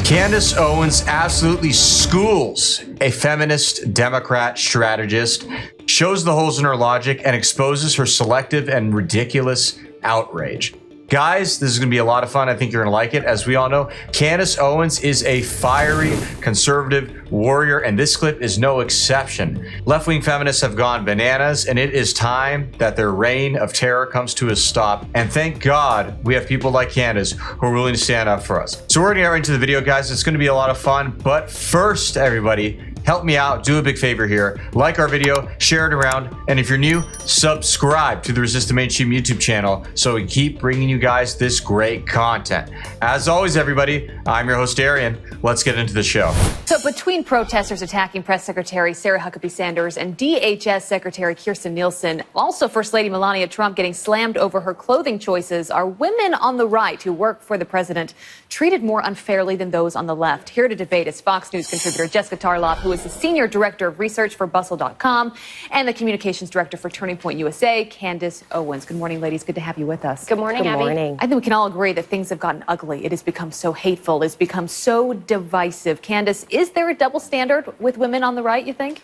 Candace Owens absolutely schools a feminist Democrat strategist, shows the holes in her logic, and exposes her selective and ridiculous outrage. Guys, this is going to be a lot of fun. I think you're going to like it. As we all know, Candace Owens is a fiery conservative warrior, and this clip is no exception. Left-wing feminists have gone bananas, and it is time that their reign of terror comes to a stop. And thank God we have people like Candace who are willing to stand up for us. So we're going to get right into the video, guys. It's going to be a lot of fun. But first, everybody, help me out. Do a big favor here. Like our video, share it around, and if you're new, subscribe to the Resist the Mainstream YouTube channel so we can keep bringing you guys this great content. As always, everybody, I'm your host, Arian. Let's get into the show. So between protesters attacking Press Secretary Sarah Huckabee Sanders and DHS Secretary Kirstjen Nielsen, also First Lady Melania Trump getting slammed over her clothing choices, are women on the right who work for the president treated more unfairly than those on the left? Here to debate is Fox News contributor Jessica Tarlov, who is the Senior Director of Research for Bustle.com, and the Communications Director for Turning Point USA, Candace Owens. Good morning, ladies. Good to have you with us. Good morning, Abby. I think we can all agree that things have gotten ugly. It has become so hateful. It's become so divisive. Candace, is there a double standard with women on the right, you think?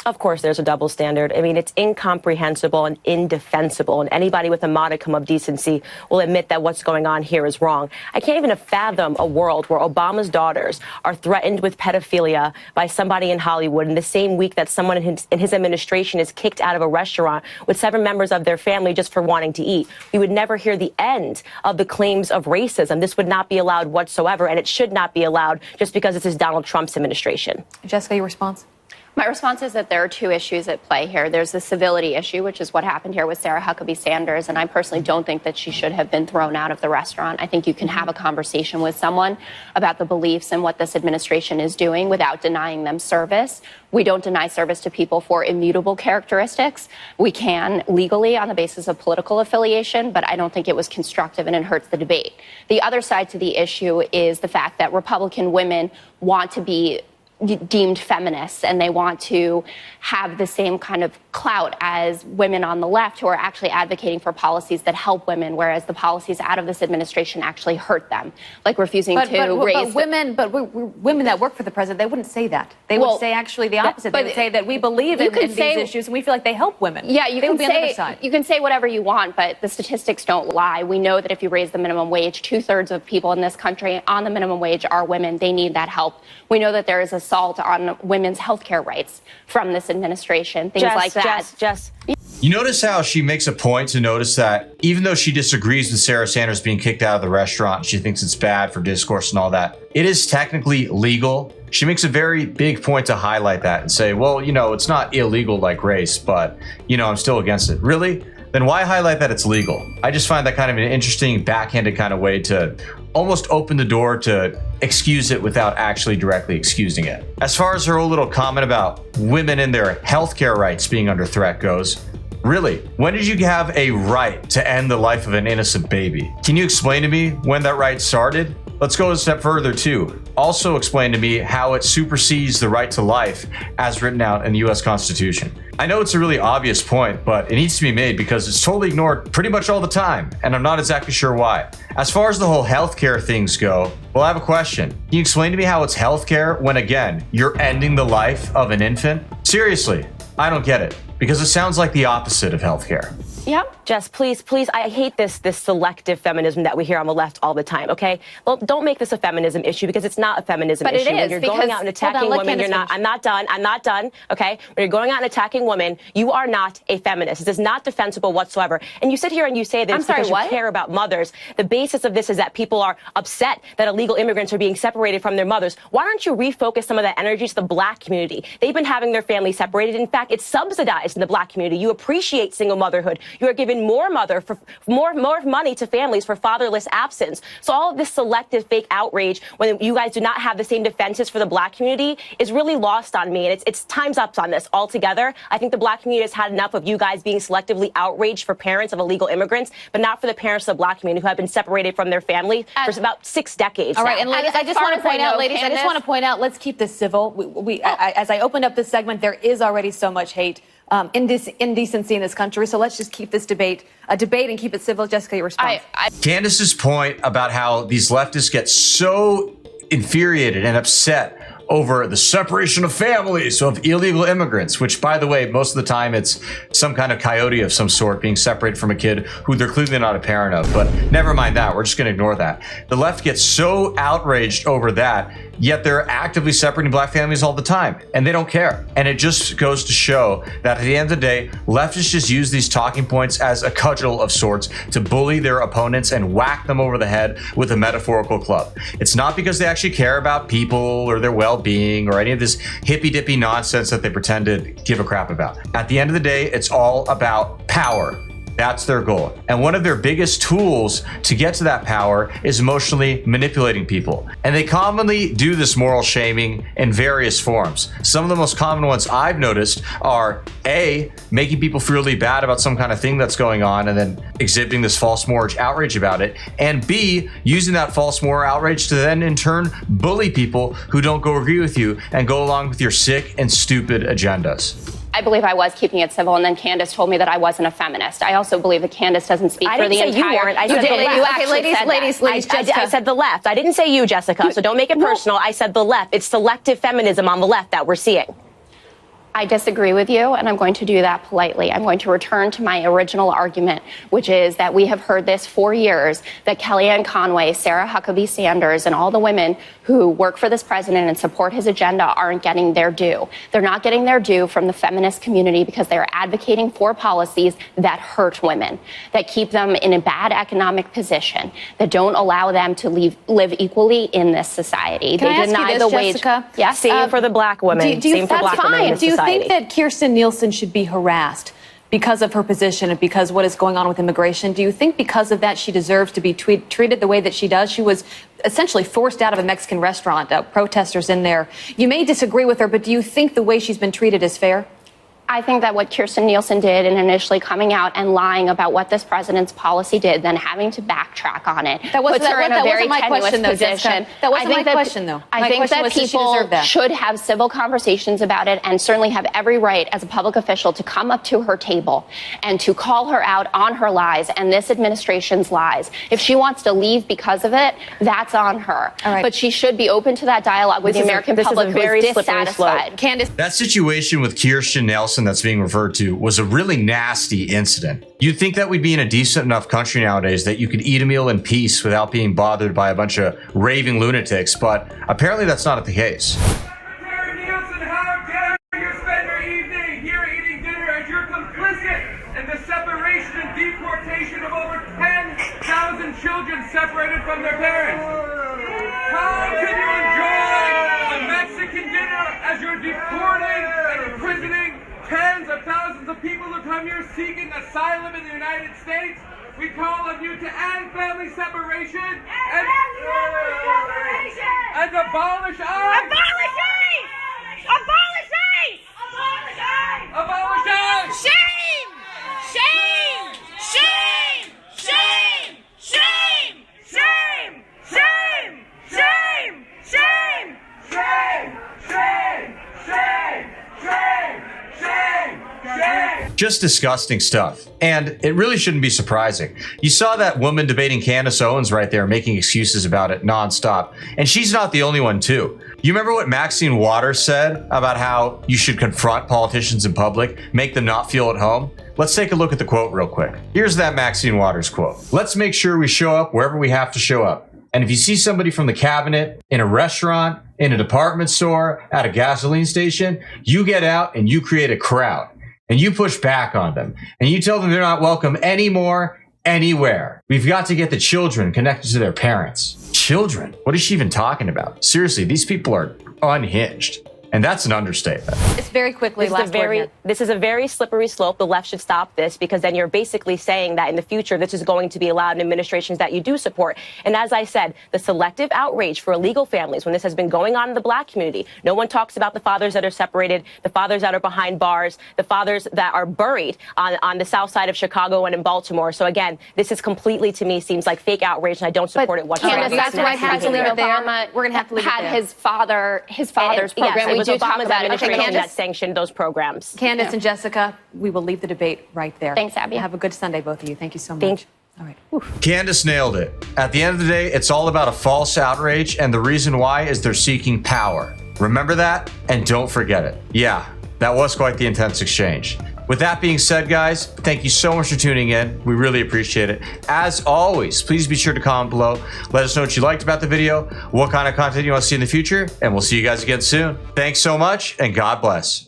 Of course, there's a double standard. I mean, it's incomprehensible and indefensible, and anybody with a modicum of decency will admit that what's going on here is wrong. I can't even fathom a world where Obama's daughters are threatened with pedophilia by somebody in Hollywood in the same week that someone in his administration is kicked out of a restaurant with 7 members of their family just for wanting to eat. We would never hear the end of the claims of racism. This would not be allowed whatsoever, and it should not be allowed just because this is Donald Trump's administration. Jessica, your response? My response is that there are 2 issues at play here. There's the civility issue, which is what happened here with Sarah Huckabee Sanders, and I personally don't think that she should have been thrown out of the restaurant. I think you can have a conversation with someone about the beliefs and what this administration is doing without denying them service. We don't deny service to people for immutable characteristics. We can legally on the basis of political affiliation, but I don't think it was constructive and it hurts the debate. The other side to the issue is the fact that Republican women want to be deemed feminists, and they want to have the same kind of clout as women on the left who are actually advocating for policies that help women, whereas the policies out of this administration actually hurt them, like refusing to raise. Women that work for the president, they wouldn't say that. They would say actually the opposite. They would say that we believe in these issues and we feel like they help women. Yeah, you can say whatever you want, but the statistics don't lie. We know that if you raise the minimum wage, 2/3 of people in this country on the minimum wage are women. They need that help. We know that there is assault on women's health care rights from this administration, things like that. You notice how she makes a point to notice that even though she disagrees with Sarah Sanders being kicked out of the restaurant, she thinks it's bad for discourse and all that, it is technically legal. She makes a very big point to highlight that and say, well, you know, it's not illegal like race, but, you know, I'm still against it. Really? Then why highlight that it's legal? I just find that kind of an interesting backhanded kind of way to almost open the door to excuse it without actually directly excusing it. As far as her whole little comment about women and their healthcare rights being under threat goes, really, when did you have a right to end the life of an innocent baby? Can you explain to me when that right started? Let's go a step further too. Also explain to me how it supersedes the right to life as written out in the US Constitution. I know it's a really obvious point, but it needs to be made because it's totally ignored pretty much all the time, and I'm not exactly sure why. As far as the whole healthcare things go, well, I have a question. Can you explain to me how it's healthcare when, again, you're ending the life of an infant? Seriously, I don't get it, because it sounds like the opposite of healthcare. Yep. Jess, please, I hate this selective feminism that we hear on the left all the time, okay? Well, don't make this a feminism issue because it's not a feminism issue. But it is, when you're going out and attacking women, you're not, I'm not done, okay? When you're going out and attacking women, you are not a feminist. This is not defensible whatsoever. And you sit here and you say this because you care about mothers. The basis of this is that people are upset that illegal immigrants are being separated from their mothers. Why don't you refocus some of that energy to the Black community? They've been having their families separated. In fact, it's subsidized in the Black community. You appreciate single motherhood. You are giving more money to families for fatherless absence. So all of this selective fake outrage when you guys do not have the same defenses for the Black community is really lost on me. And it's time's up on this altogether. I think the Black community has had enough of you guys being selectively outraged for parents of illegal immigrants, but not for the parents of the Black community who have been separated from their family for about 6 decades all right, now. and ladies, I just want to point out, ladies, I just want to point out, let's keep this civil. As I opened up this segment, there is already so much hate. Indecency in this country. So let's just keep this debate a debate and keep it civil. Jessica, your response. Candace's point about how these leftists get so infuriated and upset over the separation of families of illegal immigrants, which, by the way, most of the time it's some kind of coyote of some sort being separated from a kid who they're clearly not a parent of. But never mind that. We're just going to ignore that. The left gets so outraged over that, yet they're actively separating black families all the time, and they don't care. And it just goes to show that at the end of the day, leftists just use these talking points as a cudgel of sorts to bully their opponents and whack them over the head with a metaphorical club. It's not because they actually care about people or their well-being or any of this hippy-dippy nonsense that they pretend to give a crap about. At the end of the day, it's all about power. That's their goal. And one of their biggest tools to get to that power is emotionally manipulating people. And they commonly do this moral shaming in various forms. Some of the most common ones I've noticed are A, making people feel really bad about some kind of thing that's going on and then exhibiting this false moral outrage about it. And B, using that false moral outrage to then in turn bully people who don't go agree with you and go along with your sick and stupid agendas. I believe I was keeping it civil, and then Candace told me that I wasn't a feminist. I also believe that Candace doesn't speak for the entire... You weren't. I said the left. Okay, ladies, Jessica. I said the left. I didn't say you, Jessica, so don't make it personal. I said the left. It's selective feminism on the left that we're seeing. I disagree with you, and I'm going to do that politely. I'm going to return to my original argument, which is that we have heard this for years, that Kellyanne Conway, Sarah Huckabee Sanders, and all the women who work for this president and support his agenda aren't getting their due. They're not getting their due from the feminist community because they are advocating for policies that hurt women, that keep them in a bad economic position, that don't allow them to live equally in this society. Can I deny the wage. Jessica? Yes. Same for the black women. Same for black women in this society. Do you think that Kirstjen Nielsen should be harassed because of her position and because what is going on with immigration? Do you think because of that she deserves to be treated the way that she does? She was essentially forced out of a Mexican restaurant, protesters in there. You may disagree with her, but do you think the way she's been treated is fair? I think that what Kirstjen Nielsen did in initially coming out and lying about what this president's policy did, then having to backtrack on it, puts her in a very tenuous position. That wasn't my question, though. I think that people should have civil conversations about it and certainly have every right as a public official to come up to her table and to call her out on her lies and this administration's lies. If she wants to leave because of it, that's on her. But she should be open to that dialogue with the American public who is dissatisfied. Candace. That situation with Kirstjen Nielsen that's being referred to was a really nasty incident. You'd think that we'd be in a decent enough country nowadays that you could eat a meal in peace without being bothered by a bunch of raving lunatics, but apparently that's not the case. Secretary Nielsen, how dare you spend your evening here eating dinner as you're complicit in the separation and deportation of over 10,000 children separated from their parents? How can you enjoy a Mexican dinner as you're deporting and imprisoning tens of thousands of people who come here seeking asylum in the United States? We call on you to end family separation and abolish ICE! Abolish ICE! Abolish ICE! Abolish ICE! Abolish ICE! Shame! Shame! Shame! Shame! Shame! Shame! Shame! Shame! Shame! Shame! Shame! Shame! Shame! Shame! Shame! Just disgusting stuff. And it really shouldn't be surprising. You saw that woman debating Candace Owens right there, making excuses about it nonstop. And she's not the only one, too. You remember what Maxine Waters said about how you should confront politicians in public, make them not feel at home? Let's take a look at the quote real quick. Here's that Maxine Waters quote. "Let's make sure we show up wherever we have to show up. And if you see somebody from the cabinet, in a restaurant, in a department store, at a gasoline station, you get out and you create a crowd. And you push back on them. And you tell them they're not welcome anymore, anywhere. We've got to get the children connected to their parents." Children? What is she even talking about? Seriously, these people are unhinged. And that's an understatement. It's very quickly. This is a very slippery slope. The left should stop this because then you're basically saying that in the future this is going to be allowed in administrations that you do support. And as I said, the selective outrage for illegal families, when this has been going on in the black community, no one talks about the fathers that are separated, the fathers that are behind bars, the fathers that are buried on the south side of Chicago and in Baltimore. So again, this is completely, to me, seems like fake outrage, and I don't support it whatsoever. Candace, that's why President Obama had his father's program. It was Obama's administration that sanctioned those programs. Candace and Jessica, we will leave the debate right there. Thanks, Abby. Have a good Sunday, both of you. Thank you so much. Thank you. All right. Candace nailed it. At the end of the day, it's all about a false outrage, and the reason why is they're seeking power. Remember that, and don't forget it. Yeah, that was quite the intense exchange. With that being said, guys, thank you so much for tuning in. We really appreciate it. As always, please be sure to comment below. Let us know what you liked about the video, what kind of content you want to see in the future, and we'll see you guys again soon. Thanks so much, and God bless.